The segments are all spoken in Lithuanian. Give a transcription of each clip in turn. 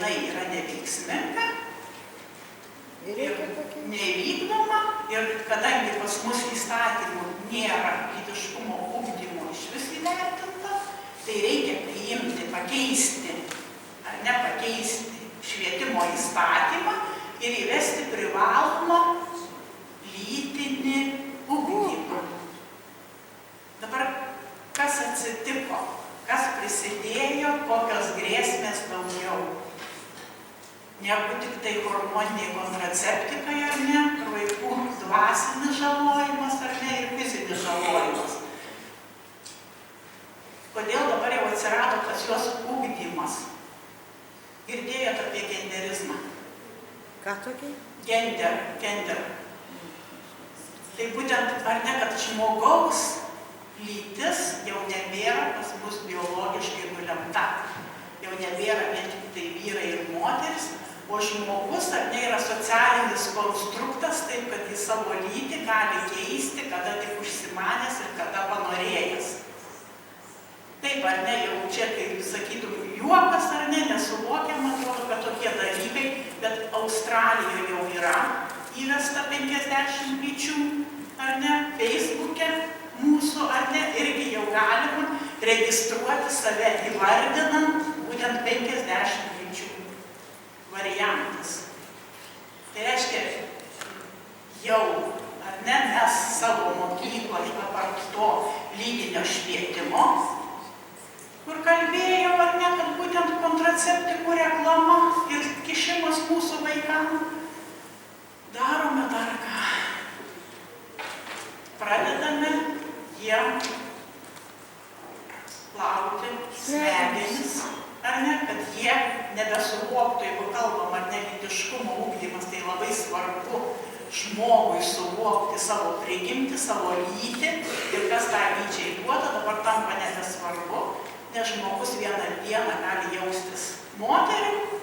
jinai yra neveiksminga ir nevykdoma, ir kadangi pas mus įstatymų nėra lytiškumo ugdymo išvis įvertinta, tai reikia priimti, pakeisti ar nepakeisti švietimo įstatymą ir įvesti privalomą lytinį ugdymą. Dabar kas atsitiko, kas prisidėjo, kokios grėsmės daugiau. Negu tik tai hormoniniai kontraceptikai ar ne, ir vaikų dvasinis žalojimas ar ne, ir fizinis žalojimas. Kodėl dabar jau atsirado pas juos ugdymas? Girdėjot apie genderizmą? Ką tokį? Gender. Tai būtent, ar ne, kad žmogaus lytis jau nebėra pas mus biologiškai nulemta. Jau nebėra vien tik tai vyrai ir moteris, o žmogus ar ne yra socialinis konstruktas, taip kad jis savo lytį gali keisti, kada tik užsimanęs ir kada panorėjęs. Taip ar ne, jau čia, kaip sakytum, juokas ar ne, nesuvokiama, atrodo, kad tokie dalykai, bet Australijoje jau yra įvesta 50 lyčių, ar ne, Facebook'e mūsų, ar ne, irgi jau galima registruoti save įvardinant būtent 50 lyčių variantas. Tai reiškia, jau, ar ne, mes savo mokykloje apart to lytinio švietimo, kur kalbėjau, ar ne, kad būtent kontraceptikų reklama ir kišimas mūsų vaikams, darome dar ką. Pradedame jiem plauti smegenis, ar ne, kad jie nebesuvoktų, jeigu kalbam, ar ne, lytiškumo ugdymas, tai labai svarbu žmogui suvokti savo prigimtį, savo lytį ir kas tą lyčiai duoda, dabar tampa nebesvarbu, nes žmogus vieną dieną gali jaustis moteriu,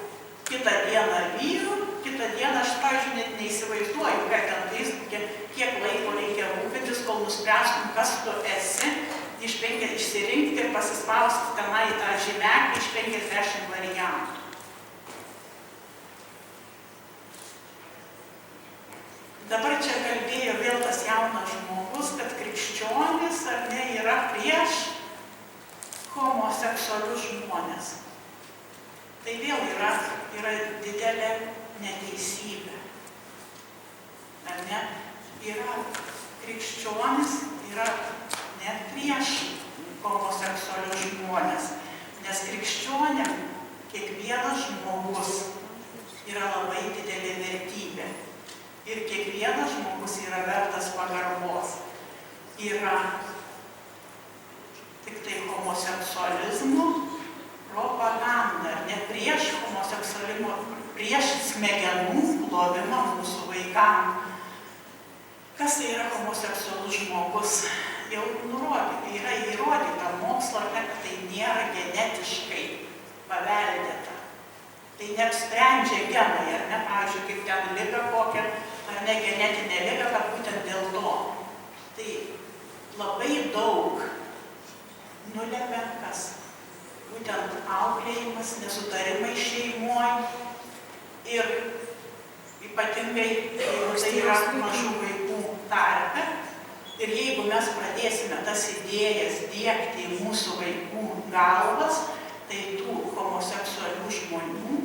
kitą dieną vyru, kitą dieną aš, pavyzdžiui, net neįsivaizduoju, kad ten Facebook'e, kiek laiko reikia rūpintis, kol nuspręstum, kas tu esi, išsirinkti ir pasispausti tenai tą žymeklį iš 50 variantų. Dabar čia kalbėjo vėl tas jaunas žmogus, kad krikščionys ar ne yra prieš homoseksualius žmonės. Tai vėl yra didelė neteisybė. Ar ne? Yra krikščionis, yra net prieš homoseksualius žmonės, nes krikščionėm kiekvienas žmogus yra labai didelė vertybė ir kiekvienas žmogus yra vertas pagarbos. Yra tik tai homoseksualizmo propaganda, ne prieš homoseksualizmo, prieš smegenų plovimą mūsų vaikams. Kas tai yra homoseksualus žmogus? Jau nurodyta, yra įrodyta mokslo, kad tai nėra genetiškai paveldėta. Tai neapsprendžia genai, ar ne, pavyzdžiui, kaip ten liga kokia, ar ne genetinė liga, kad būtent dėl to. Tai labai daug nulemia kas. Būtent auklėjimas, nesutarimai šeimoje ir ypatingai, jeigu tai yra mažų vaikų tarpe. Ir jeigu mes pradėsime tas idėjas diegti į mūsų vaikų galvas, tai tų homoseksualių žmonių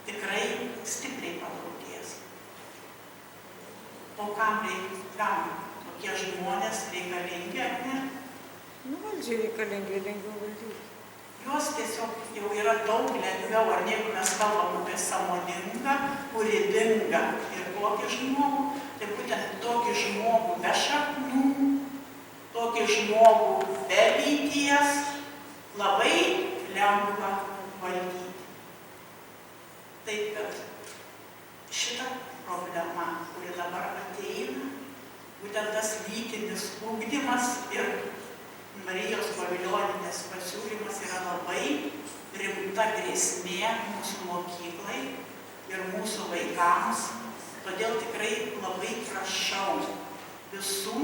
tikrai stipriai padaugės. O kam tokie žmonės reikalingi, ar ne? Nu, valdžiai reikalingi, lengviau valdyti. Juos tiesiog jau yra daug lengviau, ar ne, jeigu mes kalbam apie sąmoningą, kūrybingą ir kokį žmogų, tai būtent tokį žmogų be šaknų, tokį žmogų be lyties, labai lengva valdyti. Taip, kad šita problema, kuri dabar ateina, būtent tas lytinis ugdymas ir Marijos Povilionienės pasiūlymas yra labai rimta grėsmė mūsų mokyklai ir mūsų vaikams. Todėl tikrai labai prašau visų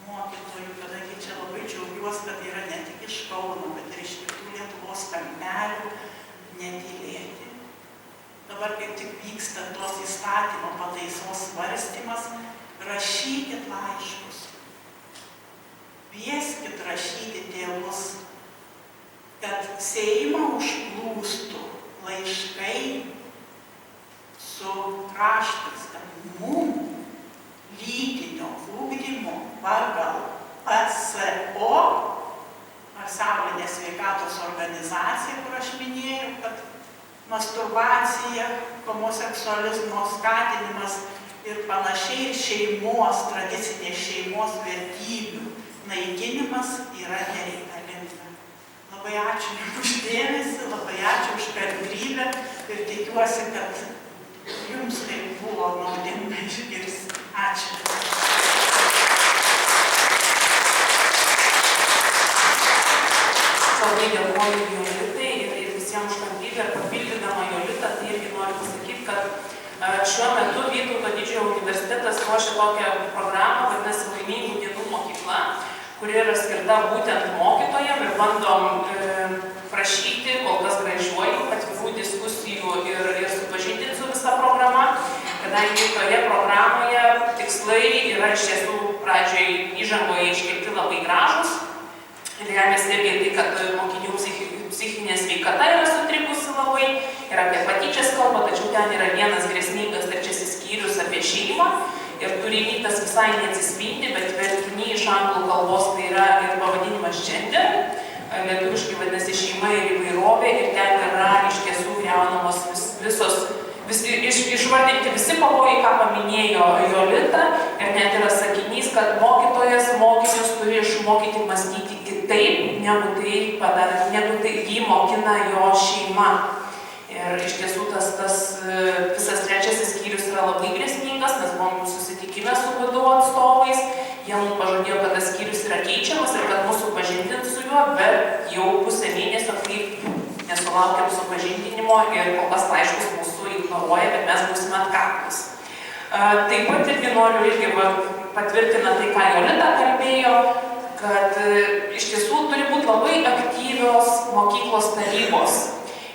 mokytojų, kadangi čia labai džiaugiuosi, kad yra ne tik iš Kauno, bet ir iš kitų Lietuvos kampelių, net į tik vyksta tos įstatymo pataisos svarstymas, rašykit laiškus. Kvieskit rašyti tėvus, kad Seimą užplūstų laiškai su raštais, kad mum lytinio ugdymo pagal PSO, Pasaulinė sveikatos organizacija, kur aš minėjau, kad masturbacija, homoseksualizmo skatinimas ir panašiai šeimos, tradicinės šeimos vertybių naikinimas yra nereikalinga. Labai ačiū už dėmesį, labai ačiū už kantrybę ir tikiuosi, kad jums tai buvo naudinga išgirsti. Ačiū. Labai dėkoju Jolitai ir visiems už kantrybę. Ir papildydama Jolitą, tai irgi noriu pasakyti, kad šiuo metu Vytauto didžiojo universitetas ruošia tokią programą, vadinasi Laimingų dienų mokykla, kuri yra skirta būtent mokytojam ir bandom prašyti, kol kas gražiuoju, atvirų diskusijų ir supažindinti su visa programa, kadangi toje programoje tikslai yra iš tiesų pradžioj įžangoje iškelti labai gražus. Ir remiasi irgi tai, kad mokinių psichinė sveikata yra sutrikusi labai ir apie patyčias kalba, tačiau ten yra vienas grėsmingas trečiasis skyrius apie šeimą ir turinį tas visai neatsispindi, bet vertiny iš anglų kalbos tai yra ir pavadinimas gender, lietuviškai vadinasi šeima ir įvairovė ir ten yra iš tiesų griaunamos išvardinti visi pavojai, ką paminėjo Jolita ir net yra sakinys, kad mokytojas mokinius turi išmokyti mąstyti kitaip, negu tai jį mokina jo šeima. Ir iš tiesų tas visas trečiasis skyrius yra labai grėsmingas, mes buvom susitikime su VDU atstovais, jie mums pažadėjo, kad tas skyrius yra keičiamas ir kad mūsų pažindins su juo, bet jau pusę mėnesio kaip nesulaukėm supažindinimo ir kol kas laiškus mūsų ignoruoja, bet mes būsime atkaklūs. Taip pat irgi noriu patvirtina tai, ką Jolita kalbėjo, kad iš tiesų turi būti labai aktyvios mokyklos tarybos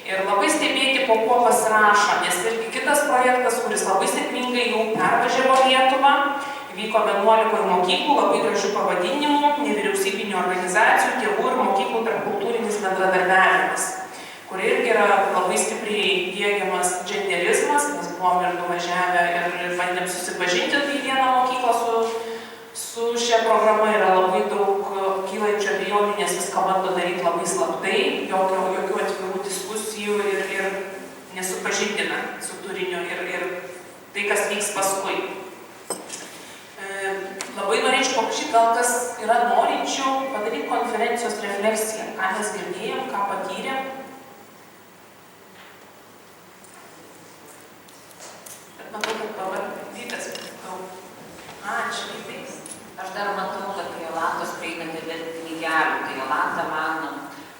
ir labai stebėti, po kuo pasirašo, nes irgi kitas projektas, kuris labai sėkmingai jau pervažiavo Lietuvą, vyko 11 mokyklų, labai gražių pavadinimų, nevyriausybinių organizacijų, tėvų ir mokyklų tarpkultūrinis bendradarbiavimas, kur irgi yra labai stipriai diegiamas genderizmas, mes buvom ir nuvažiavę ir bandėm susipažinti į vieną mokyklą su šia programa, yra labai daug kylančių abejonių, nes viską bando daryti labai slaptai, jokių atvirų diskusijų ir nesupažindina su turiniu ir tai, kas vyks paskui. Labai norėčiau paprašyti, gal kas yra norinčių padaryti konferencijos refleksiją, ką mes girdėjom, ką patyrėm. Bet matau, kad pavardytas daug. Ačiū, Vytais. Aš dar matau, kad Jolantos prieina dėl knygelių. Tai Jolanta man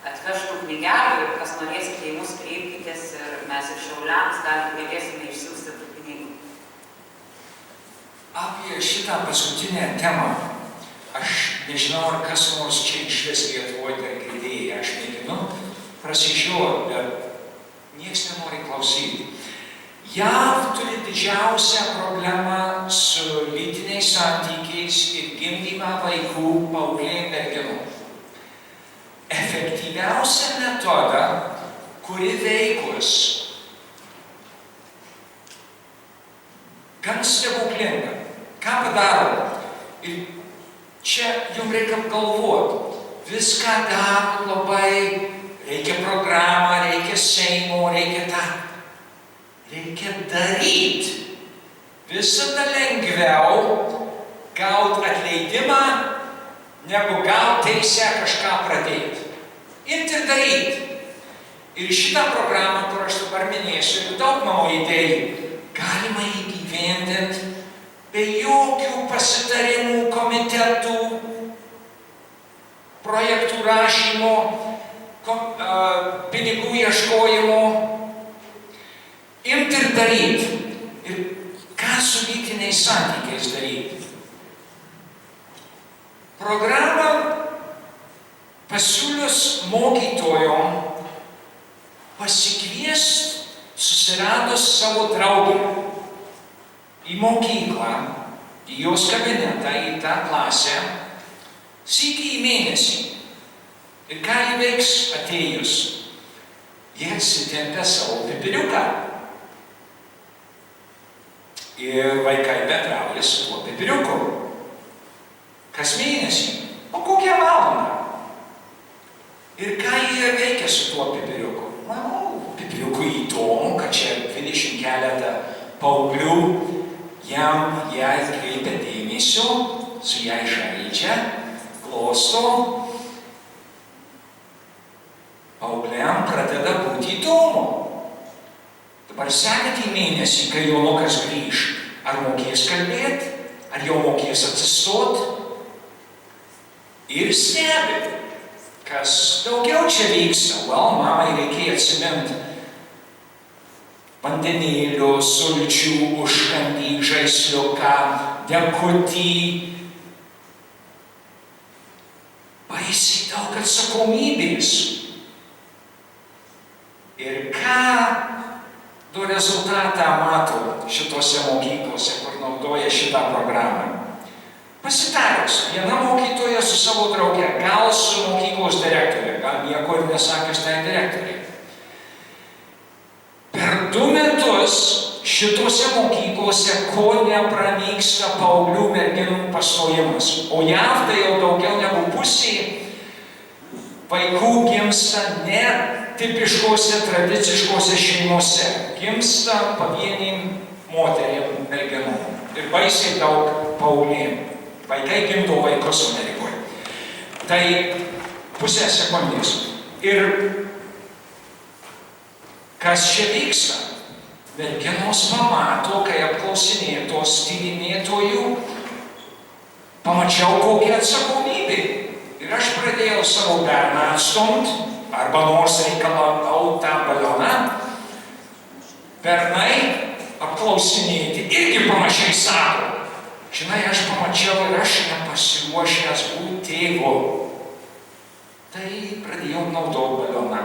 atvežtų knygelių ir kas norėsite į mus kreipkitės ir mes iš Šiauliams galėsime išsiųsti tų knygų. Apie šitą paskutinę temą aš nežinau, ar kas nors čia išvis Lietuvoje dar girdėjai. Aš mėginu prasižiūrėti, bet nieks nenori klausyti. JAV turi didžiausią problemą su lytiniais santykiais ir gimdymą vaikų, paaugliai merginų. Efektyviausia metoda, kuri veikus, gan stebuklinga. Ką padaro? Ir čia jums reikia galvoti. Viską daro labai, reikia programą, reikia Seimo, reikia tą. Reikia daryti. Visada lengviau gauti atleidimą, negu gauti teisę kažką pradėti. Imti ir daryti. Ir šitą programą, kur aš dabar minėsiu, daug mano idėjų, galima įgyvendinti be jokių pasitarimų, komitetų, projektų rašymo, pinigų ieškojimo. Imti ir daryti. Ir ką su lytiniais santykiais daryti? Programą pasiūlius mokytojom pasikviesti susiradus savo draugę į mokyklą, į jos kabinetą, į tą klasę, sykį į mėnesį. Ir ką jį veiks atėjus? Jie atsitempia savo pipiriuką. Ir vaikai bendrauja su tuo pipiriuku. Kas mėnesį, o kokią valandą. Ir ką jie veikia su tuo pipiriuku? Pipiriukui įdomu, kad čia 20 keletą paauglių jai kreipia dėmesio, su jai žaidžia, glosto. Paaugliam pradeda būti įdomu. Dabar sekantį mėnesį, kai jaunukas grįž, ar mokės kalbėti, ar jau mokės atsistot, ir stebi, kas daugiau čia vyksta. Mamai reikia atsiminti vandenėlio, sulčių, užkandį, žaisliuką, dekutį. Baisiai daug atsakomybės. Ir ką du rezultatą mato šitose mokyklose, kur naudoja šitą programą. Pasitaręs, viena mokytoja su savo drauge, gal su mokyklos direktorė, gal nieko ir nesakęs tai direktoriai. Per 2 metus šitose mokyklose ko nepranyksta paauglių merginų pastojimas. O JAV tai jau daugiau negu pusė vaikų gimsta ne tipiškose, tradiciškose šeimose. Gimsta pavieniai moterim, merginom. Ir baisiai daug paauglių. Vaikai gimdo vaikus Amerikoje. Tai pusę sekundės. Ir kas čia vyksta? Merginos pamato, kai apklausinėtos tyrinėtojų, pamačiau kokią atsakomybę. Ir aš pradėjau savo berną atstumt, arba nors reikalavau tą balioną, bernai apklausinėti irgi panašiai sako. Žinai, aš pamačiau ir aš nepasiruošęs būti tėvu. Tai pradėjau naudoti balioną.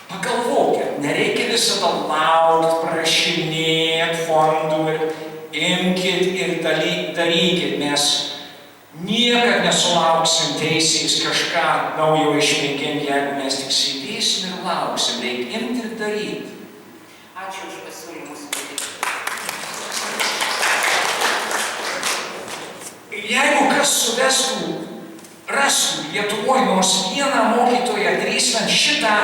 Pagalvokit, nereikia visada laukti, prašinėti fondų ir imkit ir darykit, nes niekad nesulauksim teisės kažką naujo išmėginti, jeigu mes tik sėdėsim ir lauksim, reikia imti ir daryti. Ačiū už pasiūlymus. Jeigu kas suvestų, rastų Lietuvoje nors vieną mokytoją drįstant šitą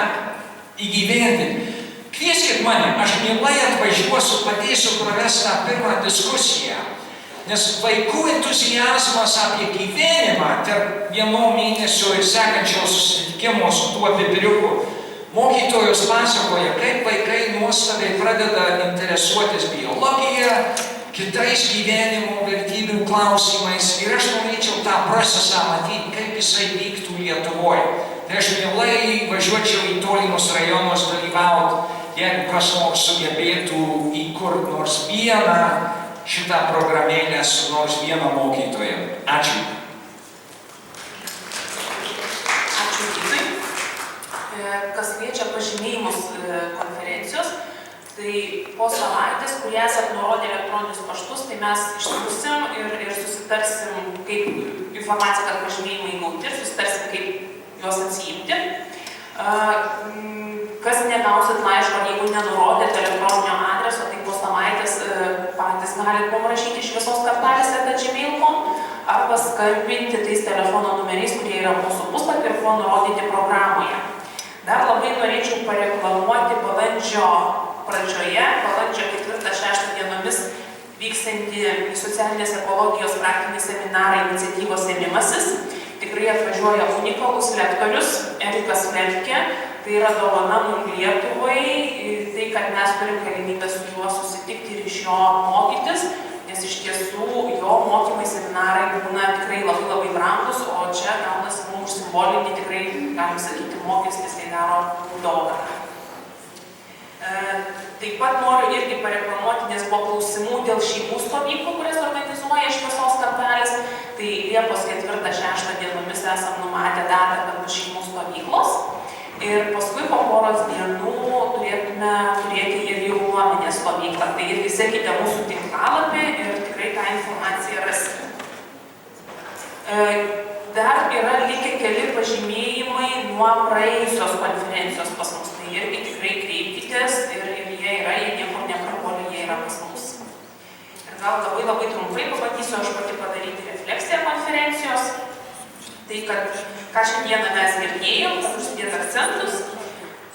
įgyvendinti, kvieskit mane, aš mielai atvažiuosiu, padėsiu pravesti tą pirmą diskusiją. Nes vaikų entuziazmas apie gyvenimą tarp 1 mėnesio ir sekančio susitikimo su tuo pipiriuku. Mokytojos pasakoja, kaip vaikai nuostabiai pradeda interesuotis biologija, kitais gyvenimo vertybių klausimais. Ir aš norėčiau tą procesą matyti, kaip jisai vyktų Lietuvoje. Tai aš mielai važiuočiau į tolimus rajonus dalyvauti, jeigu kas nors sugebėtų įkurti nors vieną šitą programėlę su nors viena mokytoja. Ačiū. Ačiū Vytui. Kas liečia pažymėjimus konferencijos, tai po savaitės, kurie esat nurodę elektroninius paštus, tai mes išsiųsim ir susitarsim, kaip informacija, kad pažymėjimai gauti, ir susitarsim, kaip juos atsiimti. Kas negausit laiško, jeigu nenurodėte elektroninio adreso, tai po savaitės patys galite mums rašyti iš visos kartalės@gmail.com arba skambinti tais telefono numeriais, kurie yra mūsų puslapy ir buvo nurodyti programoje. Dar labai norėčiau pareklamuoti balandžio pradžioje, balandžio 4-6 dienomis vyksiantį socialinės ekologijos praktinį seminarą iniciatyvos ėmimasis. Tikrai atvažiuoja unikalus lektorius Erikas Velke. Tai yra dovana mums Lietuvai, tai, kad mes turim galimybę su juo susitikti ir iš jo mokytis, nes iš tiesų jo mokymai seminarai būna tikrai labai labai brangus, o čia gaunasi mums simbolinį, tikrai, galim sakyti, mokestis, tai daro dovaną. Taip pat noriu irgi pareklamuoti, nes buvo klausimų dėl šeimų stovyklų, kurias organizuoja Šviesos kartalės. Tai Liepos 4-6 dienomis esam numatę datą, kad bus šeimų stovyklos. Ir paskui po poros dienų turėtume turėti ir jaunuomenės stovyklą. Tai irgi sekite mūsų tinklalapį ir tikrai tą informaciją rasite. Dar yra likę keli pažymėjimai nuo praėjusios konferencijos pas mus. Tai irgi tikrai kreipkitės ir jie yra, jie niekur neprapuolė, jie yra pas mus. Ir gal labai trumpai pabandysiu aš pati padaryti refleksiją konferencijos. Tai, kad ką šiandieną mes girdėjom, kad užsidėt akcentus,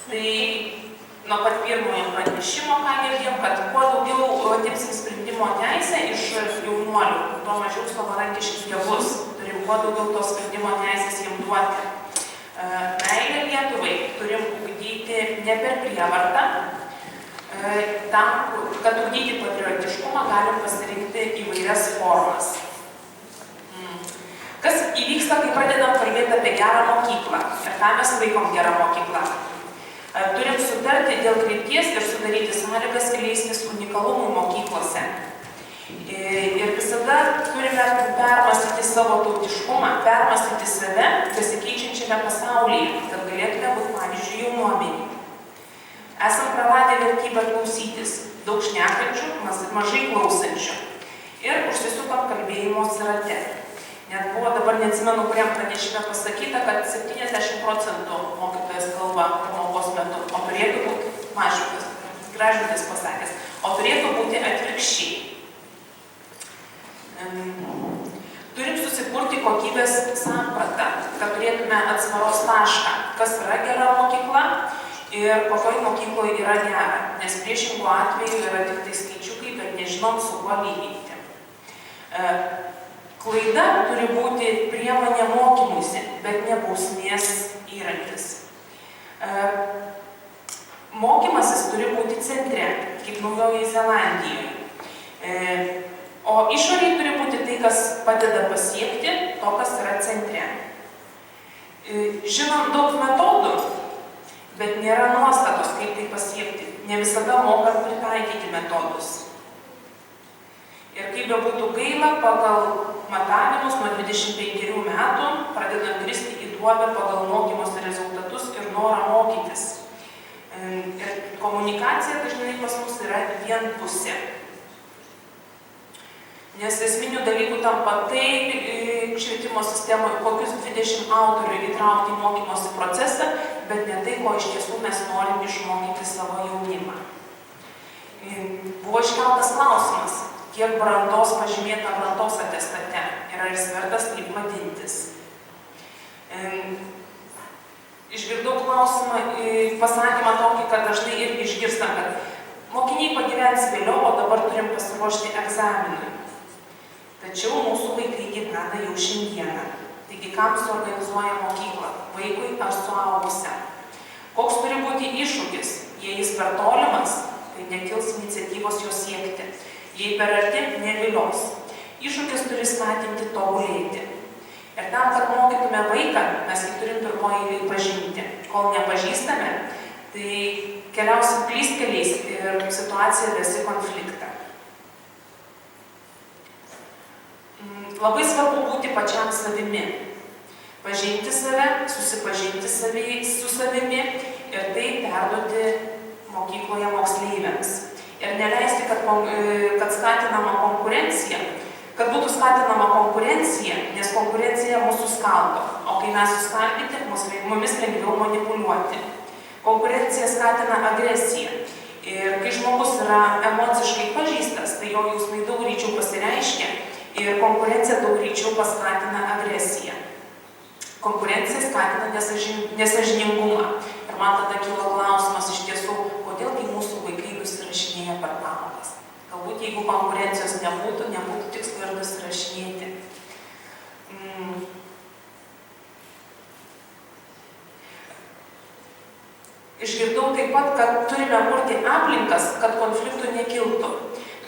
tai nuo pat pirmojo pranešimo, ką girdėjom, kad kuo daugiau atimsim sprendimo teisę iš jaunuolių, tuo mažiau savarankiški jie bus. Turim kuo daugiau tos sprendimo teisės jiems duoti. Meilę Lietuvai turim ugdyti ne per prievartą. Tam, kad ugdyti patriotiškumą, galim pasirinkti įvairias formas. Kas įvyksta, kai pradedam kalbėti apie gerą mokyklą? Ir ką mes laikom gerą mokyklą? Turim sutarti dėl krypties ir sudaryti sąlygas skleistis unikalumui mokyklose. Ir visada turime permąstyti savo tautiškumą, permąstyti save besikeičiančiame pasaulyje, kad galėtume būti pavyzdžiui jaunuomeniai. Esam praradę vertybę klausytis, daug šnekančių, mažai klausančių. Ir užsisukam kalbėjimosi rate. Net buvo, dabar neatsimenu, kuriam pranešime pasakyta, kad 70% mokytojas kalba pamokos metu, o turėtų būti, Mažvydas, Gražvydas pasakęs, o turėtų būti atvirkščiai. Turim susikurti kokybės sampratą, kad turėtume atsvaros tašką, kas yra gera mokykla ir kokioj mokykloje yra gera, nes priešingų atveju yra tik tai skaičiukai, bet nežinom su kuo lyginti. Klaida turi būti priemonė mokymuisi, bet ne bausmės įrankis. Mokymasis turi būti centre, kaip Naujojoje Zelandijoje. O išoriai turi būti tai, kas padeda pasiekti to, kas yra centre. Žinom daug metodų, bet nėra nuostatos, kaip tai pasiekti. Ne visada mokam pritaikyti metodus. Ir kaip be būtų gaila, pagal matavimus nuo 25 metų pradedam kristi į duobę pagal mokymosi rezultatus ir norą mokytis. Ir komunikacija dažnai pas mus yra vienpusė. Nes esminių dalykų tampa tai švietimo sistemoje, kokius 20 autorių įtraukti į mokymosi procesą, bet ne tai, ko iš tiesų mes norim išmokyti savo jaunimą. Buvo iškeltas klausimas, kiek brandos pažymėta brandos atestate ir ar jis vertas taip vadintis. Išgirdau klausimą, pasakymą tokį, kad dažnai irgi išgirstam, kad mokiniai pagyvens vėliau, o dabar turim pasiruošti egzaminui. Tačiau mūsų vaikai gyvena jau šiandieną. Taigi, kam suorganizuoja mokyklą? Vaikui ar suaugusiam? Koks turi būti iššūkis? Jei jis per tolimas, tai nekils iniciatyvos jo siekti. Jei per arti, nevilios. Iššūkis turi skatinti tobulėti. Ir tam, kad mokytume vaiką, mes jį turim pirmoje eilėje pažinti. Kol nepažįstame, tai keliausim klystkeliais ir situacija vesi konfliktą. Labai svarbu būti pačiam savimi. Pažinti save, susipažinti su savimi ir tai perduoti mokykloje moksleiviams. Ir neleisti, kad skatinama konkurencija, kad būtų skatinama konkurencija, nes konkurencija mūsų skaldo, o kai mes suskaldyti, mumis lengviau manipuliuoti. Konkurencija skatina agresiją. Ir kai žmogus yra emociškai pažįstas, tai jo jausmai daug greičiau pasireiškia ir konkurencija daug greičiau paskatina agresiją. Konkurencija skatina nesažiningumą. Ir man tada kilo klausimas iš tiesų, kodėl mūsų vaikai nusirašinėja per pamokas. Galbūt jeigu konkurencijos nebūtų tikslo ir nusirašinėti. Išgirdau taip pat, kad turime kurti aplinkas, kad konfliktų nekiltų,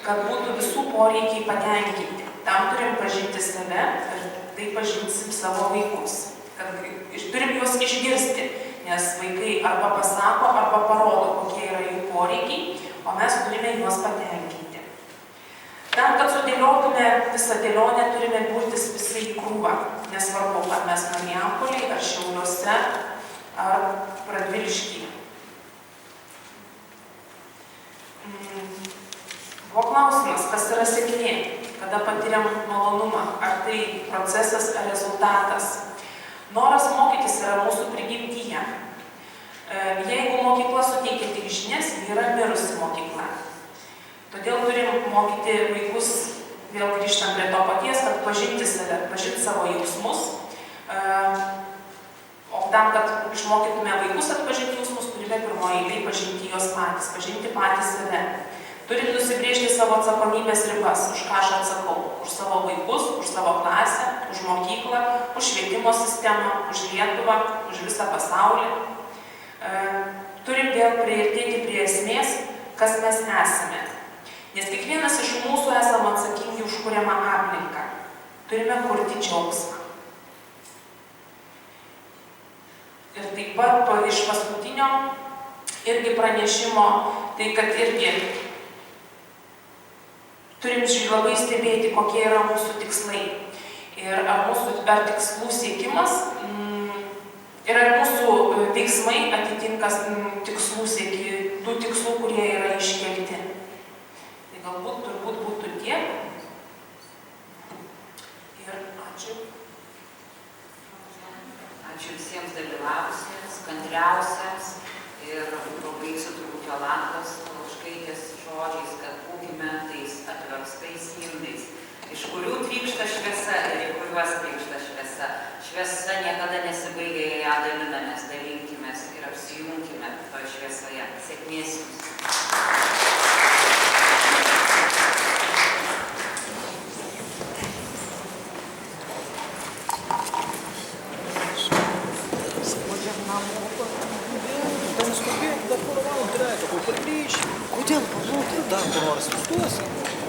kad būtų visų poreikiai patenkinti. Tam turim pažinti save ir tai pažinsim savo vaikus. Turim juos išgirsti, nes vaikai arba pasako, arba parodo, kokie yra jų poreikiai, o mes turime juos patenkinti. Tam, kad sudėliotume visą dėlionę, turime burtis visi į krūvą. Nesvarbu, ar mes Marijampolėje, ar Šiauliuose, ar Radviliškyje. Buvo klausimas, kas yra sėkmė, kada patiriam malonumą, ar tai procesas ar rezultatas. Noras mokytis yra mūsų prigimtyje. Jeigu mokykla suteikia tik žinias, yra mirusi mokykla. Todėl turim mokyti vaikus, vėl grįžtant prie to paties, kad pažinti save, pažinti savo jausmus. O tam, kad išmokytume vaikus atpažinti jausmus, turime pirmoje eilėje pažinti juos patys, pažinti patys save. Turim nusibrėžti savo atsakomybės ribas, už ką aš atsakau. Už savo vaikus, už savo klasę, už mokyklą, už švietimo sistemą, už Lietuvą, už visą pasaulį. Turim vėl priartėti prie esmės, kas mes esame. Nes kiekvienas iš mūsų esame atsakingi už kuriamą aplinką. Turime kurti džiaugsmą. Ir taip pat iš paskutinio irgi pranešimo, tai kad irgi turim labai stebėti, kokie yra mūsų tikslai. Ir ar tikslų siekimas, ir ar mūsų veiksmai atitinkas tikslų tų tikslų, kurie yra iškelti. Tai galbūt turbūt būtų tiek. Ir ačiū. Ačiū visiems dalyvavusiems, kantriausiems ir pabaigsiu turbūt Jolantos Lauškaitės žodžiais, kad būkime tais atverstais indais, iš kurių trykšta šviesa ir į kuriuos trykšta šviesa. Šviesa niekada nesibaigia, jei ją dalinamės, dalinkimės ir apsijungkime toje šviesoje. Sėkmės jums. Kodėl? Palauk, dar kur nors sustosi.